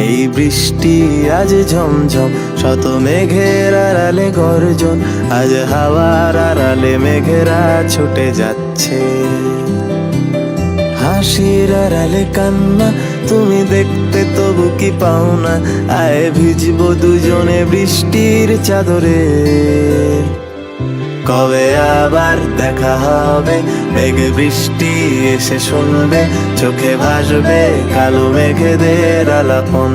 এই বৃষ্টি আজ ঝমঝম, শত মেঘের আড়ালে গর্জন, আজ হাওয়ার আড়ালে মেঘেরা ছুটে যাচ্ছে। হাসির আড়ালে কান্না তুমি দেখতে তবু কি পাও না, আয় ভিজবো দুজনে বৃষ্টির চাদরে। কবে আবার দেখা হবে, মেঘ বৃষ্টি এসে শুনবে, চোখে ভাসবে কালো মেঘেদের আলাপন।